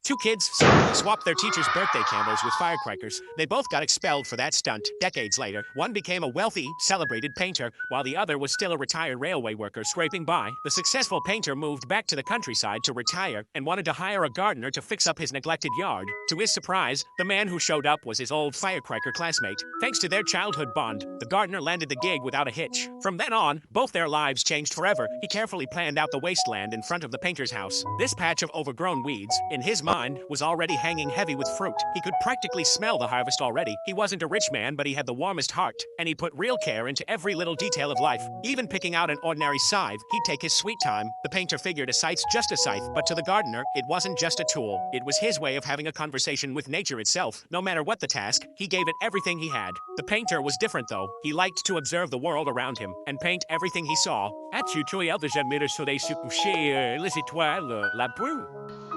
Two kids secretly swapped their teacher's birthday candles with firecrackers. They both got expelled for that stunt. Decades later, one became a wealthy, celebrated painter, while the other was still a retired railway worker scraping by. The successful painter moved back to the countryside to retire and wanted to hire a gardener to fix up his neglected yard. To his surprise, the man who showed up was his old firecracker classmate. Thanks to their childhood bond, the gardener landed the gig without a hitch. From then on, both their lives changed forever. He carefully planned out the wasteland in front of the painter's house. This patch of overgrown weeds, in his mind, was already hanging heavy with fruit. He could practically smell the harvest already. He wasn't a rich man, but he had the warmest heart, and he put real care into every little detail of life. Even picking out an ordinary scythe, he'd take his sweet time. The painter figured a scythe's just a scythe, but to the gardener, it wasn't just a tool. It was his way of having a conversation with nature itself. No matter what the task, he gave it everything he had. The painter was different though. He liked to observe the world around him and paint everything he saw. As-tu trouvé jamais le soleil se coucher, les étoiles, la brume?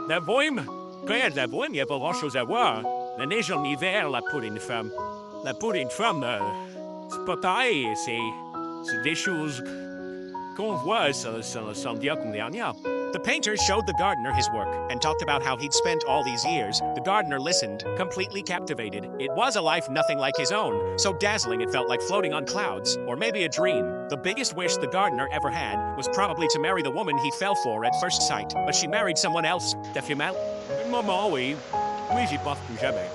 La brume? Quand la brume, il n'y a pas grand-chose à voir. La neige en hiver, la peau d'une femme. La peau d'une femme, c'est pas pareil. C'est des choses qu'on voit sans dire comme dernière. The painter showed the gardener his work and talked about how he'd spent all these years. The gardener listened, completely captivated. It was a life nothing like his own, so dazzling it felt like floating on clouds, or maybe a dream. The biggest wish the gardener ever had was probably to marry the woman he fell for at first sight, but she married someone else. T'as fait mal? Maman, oui. Oui, j'y pense plus jamais.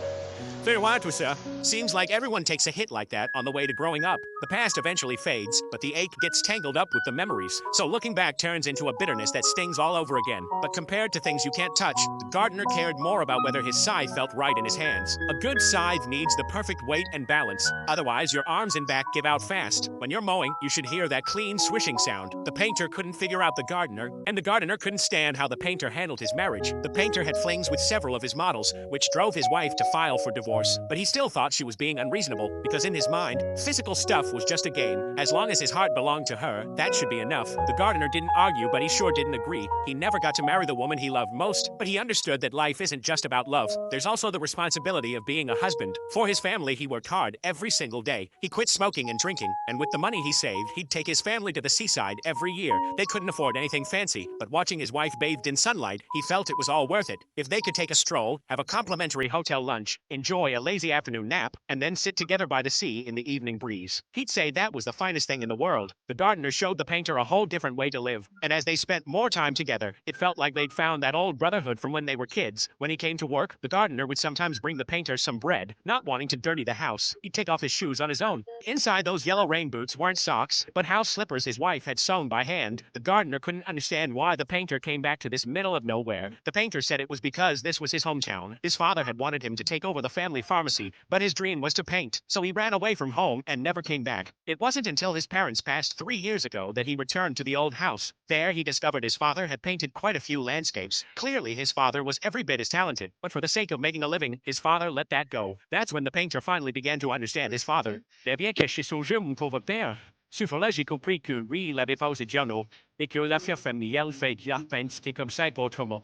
C'est loin tout ça. Seems like everyone takes a hit like that on the way to growing up. The past eventually fades, but the ache gets tangled up with the memories. So looking back turns into a bitterness that stings all over again. But compared to things you can't touch, the gardener cared more about whether his scythe felt right in his hands. A good scythe needs the perfect weight and balance. Otherwise, your arms and back give out fast. When you're mowing, you should hear that clean swishing sound. The painter couldn't figure out the gardener, and the gardener couldn't stand how the painter handled his marriage. The painter had flings with several of his models, which drove his wife to file for divorce. But he still thought she was being unreasonable, because in his mind, physical stuff was just a game. As long as his heart belonged to her, that should be enough. The gardener didn't argue, but he sure didn't agree. He never got to marry the woman he loved most, but he understood that life isn't just about love. There's also the responsibility of being a husband. For his family, he worked hard every single day. He quit smoking and drinking, and with the money he saved, he'd take his family to the seaside every year. They couldn't afford anything fancy, but watching his wife bathed in sunlight, he felt it was all worth it. If they could take a stroll, have a complimentary hotel lunch, enjoy a lazy afternoon nap, and then sit together by the sea in the evening breeze, he'd say that was the finest thing in the world. The gardener showed the painter a whole different way to live, and as they spent more time together, it felt like they'd found that old brotherhood from when they were kids. When he came to work, the gardener would sometimes bring the painter some bread, not wanting to dirty the house. He'd take off his shoes on his own. Inside those yellow rain boots weren't socks, but house slippers his wife had sewn by hand. The gardener couldn't understand why the painter came back to this middle of nowhere. The painter said it was because this was his hometown. His father had wanted him to take over the family pharmacy, but his dream was to paint, so he ran away from home and never came back. It wasn't until his parents passed 3 years ago that he returned to the old house. There he discovered his father had painted quite a few landscapes. Clearly his father was every bit as talented, but for the sake of making a living, his father let that go. That's when the painter finally began to understand his father. C'est bien caché son jeu, mon pauvre père. Sur là, j'ai compris que lui, il avait pas ses journaux, et que l'affaire familiale fait de la peine, c'était comme ça pour tout le monde.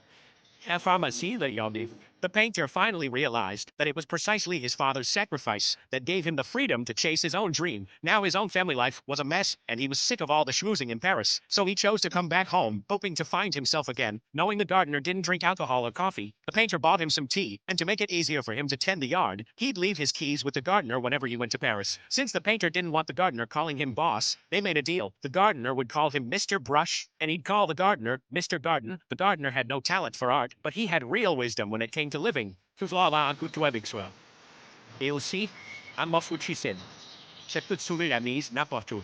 La pharmacie, là, y'en dit. The painter finally realized that it was precisely his father's sacrifice that gave him the freedom to chase his own dream. Now his own family life was a mess, and he was sick of all the schmoozing in Paris. So he chose to come back home, hoping to find himself again. Knowing the gardener didn't drink alcohol or coffee, the painter bought him some tea, and to make it easier for him to tend the yard, he'd leave his keys with the gardener whenever he went to Paris. Since the painter didn't want the gardener calling him boss, they made a deal. The gardener would call him Mr. Brush, and he'd call the gardener Mr. Garden. The gardener had no talent for art, but he had real wisdom when it came to living. Tout cela va un coup de avec soi. Et aussi, un morceau de said. Ça peut sauver la mise n'importe où.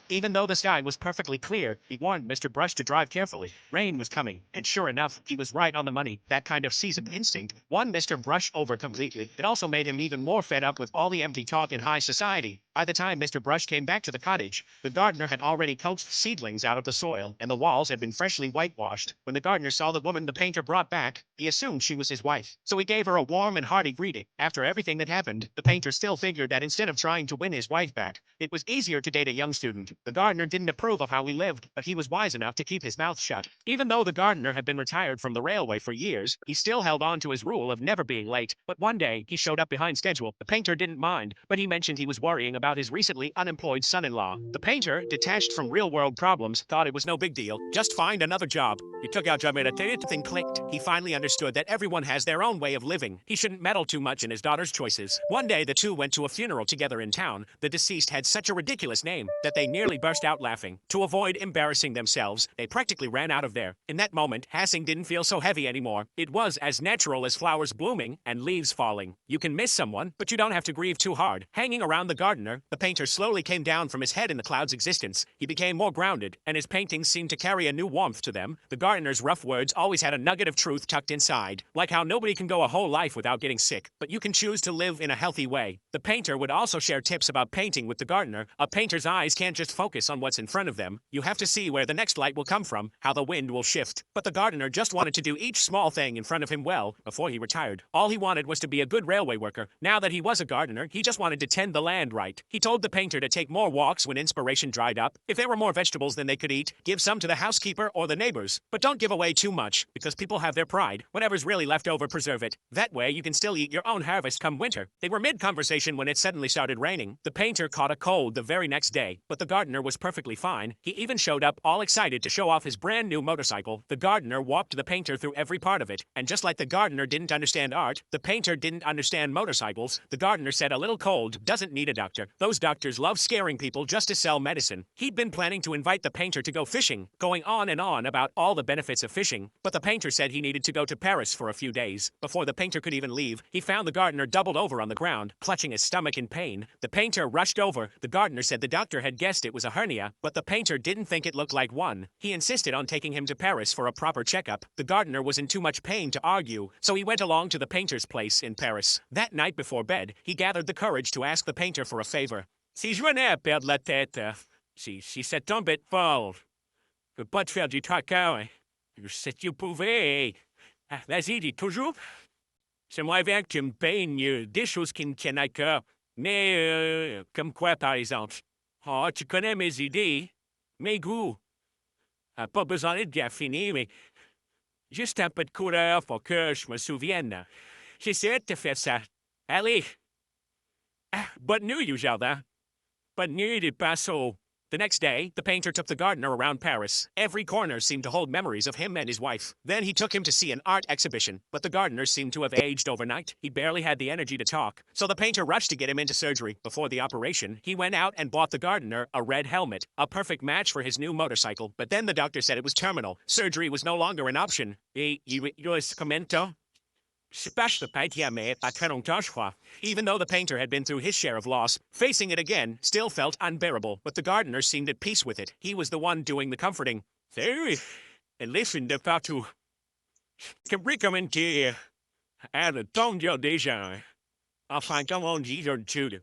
Even though the sky was perfectly clear, he warned Mr. Brush to drive carefully. Rain was coming, and sure enough, he was right on the money. That kind of seasoned instinct won Mr. Brush over completely. It also made him even more fed up with all the empty talk in high society. By the time Mr. Brush came back to the cottage, the gardener had already coaxed seedlings out of the soil, and the walls had been freshly whitewashed. When the gardener saw the woman the painter brought back, he assumed she was his wife. So he gave her a warm and hearty greeting. After everything that happened, the painter still figured that instead of trying to win his wife back, it was easier to date a young student. The gardener didn't approve of how he lived, but he was wise enough to keep his mouth shut. Even though the gardener had been retired from the railway for years, he still held on to his rule of never being late. But one day, he showed up behind schedule. The painter didn't mind, but he mentioned he was worrying about about his recently unemployed son-in-law. The painter, detached from real-world problems, thought it was no big deal. Just find another job. He took out job and thing clicked. He finally understood that everyone has their own way of living. He shouldn't meddle too much in his daughter's choices. One day, the two went to a funeral together in town. The deceased had such a ridiculous name that they nearly burst out laughing. To avoid embarrassing themselves, they practically ran out of there. In that moment, Hassing didn't feel so heavy anymore. It was as natural as flowers blooming and leaves falling. You can miss someone, but you don't have to grieve too hard. Hanging around the gardener, the painter slowly came down from his head in the cloud's existence. He became more grounded, and his paintings seemed to carry a new warmth to them. The gardener's rough words always had a nugget of truth tucked inside, like how nobody can go a whole life without getting sick, but you can choose to live in a healthy way. The painter would also share tips about painting with the gardener. A painter's eyes can't just focus on what's in front of them. You have to see where the next light will come from, how the wind will shift. But the gardener just wanted to do each small thing in front of him well before he retired. All he wanted was to be a good railway worker. Now that he was a gardener, he just wanted to tend the land right. He told the painter to take more walks when inspiration dried up. If there were more vegetables than they could eat, give some to the housekeeper or the neighbors. But don't give away too much, because people have their pride. Whatever's really left over, preserve it. That way you can still eat your own harvest come winter. They were mid-conversation when it suddenly started raining. The painter caught a cold the very next day, but the gardener was perfectly fine. He even showed up all excited to show off his brand new motorcycle. The gardener walked the painter through every part of it, and just like the gardener didn't understand art, the painter didn't understand motorcycles. The gardener said a little cold doesn't need a doctor. Those doctors love scaring people just to sell medicine. He'd been planning to invite the painter to go fishing, going on and on about all the benefits of fishing, but the painter said he needed to go to Paris for a few days. Before the painter could even leave, he found the gardener doubled over on the ground, clutching his stomach in pain. The painter rushed over. The gardener said the doctor had guessed it was a hernia, but the painter didn't think it looked like one. He insisted on taking him to Paris for a proper checkup. The gardener was in too much pain to argue, so he went along to the painter's place in Paris. That night before bed, he gathered the courage to ask the painter for a favor. Si je venais à perdre la tête, si ça tombait fort, je peux pas te faire du tracas, si tu pouvais, vas-y, dis toujours. J'aimerais bien que tu me peignes des choses qui me tiennent à cœur, mais comme quoi, par exemple? Oh, tu connais mes idées, mes goûts. Pas besoin d'être bien fini, mais juste un peu de couleur pour que je me souvienne. J'essaie de te faire ça. Allez. Bonne nuit, Jardin. Bonne nuit, de Paso. The next day, the painter took the gardener around Paris. Every corner seemed to hold memories of him and his wife. Then he took him to see an art exhibition, but the gardener seemed to have aged overnight. He barely had the energy to talk, so the painter rushed to get him into surgery. Before the operation, he went out and bought the gardener a red helmet, a perfect match for his new motorcycle. But then the doctor said it was terminal. Surgery was no longer an option. Even though the painter had been through his share of loss, facing it again still felt unbearable, but the gardener seemed at peace with it. He was the one doing the comforting. And listen de partout. À le temps déjà. Enfin, comme on dit d'habitude.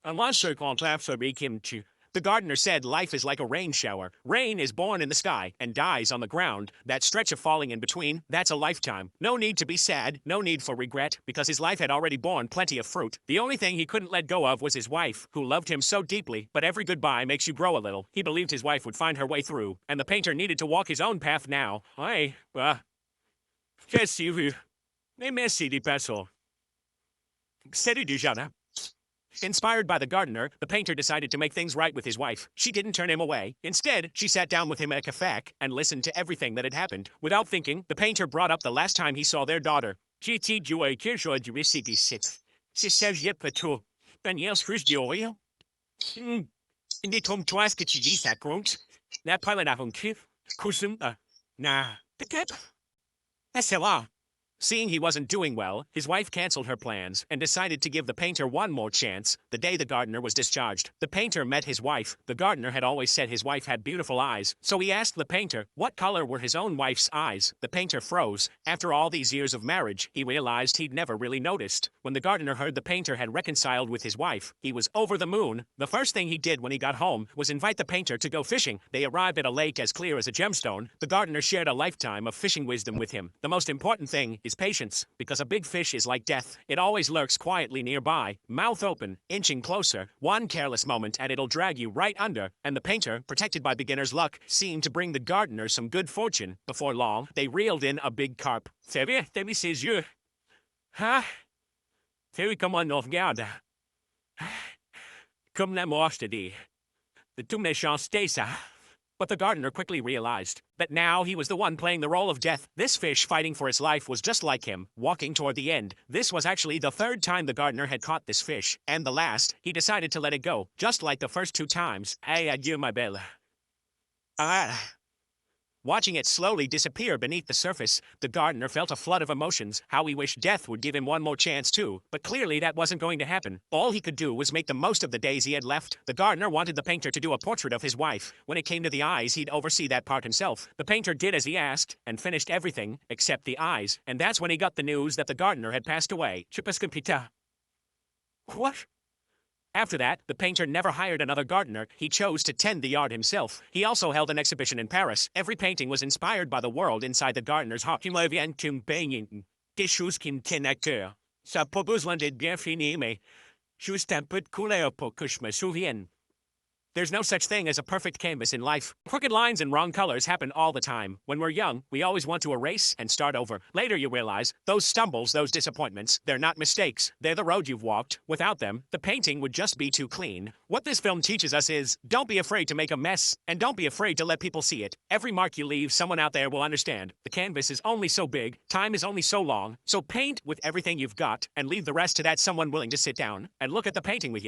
Unless ce contrat fabrique him to. The gardener said life is like a rain shower. Rain is born in the sky and dies on the ground. That stretch of falling in between, that's a lifetime. No need to be sad, no need for regret, because his life had already borne plenty of fruit. The only thing he couldn't let go of was his wife, who loved him so deeply, but every goodbye makes you grow a little. He believed his wife would find her way through, and the painter needed to walk his own path now. Qu'est-ce que vous? Mais merci de passer. Salut du jardin. Inspired by the gardener, the painter decided to make things right with his wife. She didn't turn him away. Instead, she sat down with him at a cafe and listened to everything that had happened. Without thinking, the painter brought up the last time he saw their daughter. C'est Serge Pato. Daniel Scrooge d'Orient. Détrompe-toi ce que tu dis, ça compte. La parole d'avant Cousin, peut-être. C'est là. Seeing he wasn't doing well, his wife canceled her plans and decided to give the painter one more chance the day the gardener was discharged. The painter met his wife. The gardener had always said his wife had beautiful eyes, so he asked the painter what color were his own wife's eyes. The painter froze. After all these years of marriage, he realized he'd never really noticed. When the gardener heard the painter had reconciled with his wife, he was over the moon. The first thing he did when he got home was invite the painter to go fishing. They arrived at a lake as clear as a gemstone. The gardener shared a lifetime of fishing wisdom with him. The most important thing is patience, because a big fish is like death. It always lurks quietly nearby, mouth open, inching closer. One careless moment and it'll drag you right under. And the painter, protected by beginner's luck, seemed to bring the gardener some good fortune. Before long, they reeled in a big carp. T'as vu ses yeux? Hein? T'as vu comment on regarde? Comme la morte dit. The tout méchanceté ça. But the gardener quickly realized that now he was the one playing the role of death. This fish fighting for his life was just like him, walking toward the end. This was actually the third time the gardener had caught this fish, and the last, he decided to let it go, just like the first 2 times. Ay, adieu, my belle. Watching it slowly disappear beneath the surface, the gardener felt a flood of emotions, how he wished death would give him one more chance too, but clearly that wasn't going to happen. All he could do was make the most of the days he had left. The gardener wanted the painter to do a portrait of his wife. When it came to the eyes, he'd oversee that part himself. The painter did as he asked, and finished everything, except the eyes, and that's when he got the news that the gardener had passed away. What? After that, the painter never hired another gardener. He chose to tend the yard himself. He also held an exhibition in Paris. Every painting was inspired by the world inside the gardener's heart. Des choses qui me tiennent à cœur. Ça n'a pas besoin d'être bien fini, mais juste un peu de couleur pour que je me souvienne. There's no such thing as a perfect canvas in life. Crooked lines and wrong colors happen all the time. When we're young, we always want to erase and start over. Later you realize, those stumbles, those disappointments, they're not mistakes. They're the road you've walked. Without them, the painting would just be too clean. What this film teaches us is, don't be afraid to make a mess, and don't be afraid to let people see it. Every mark you leave, someone out there will understand. The canvas is only so big, time is only so long, so paint with everything you've got, and leave the rest to that someone willing to sit down and look at the painting with you.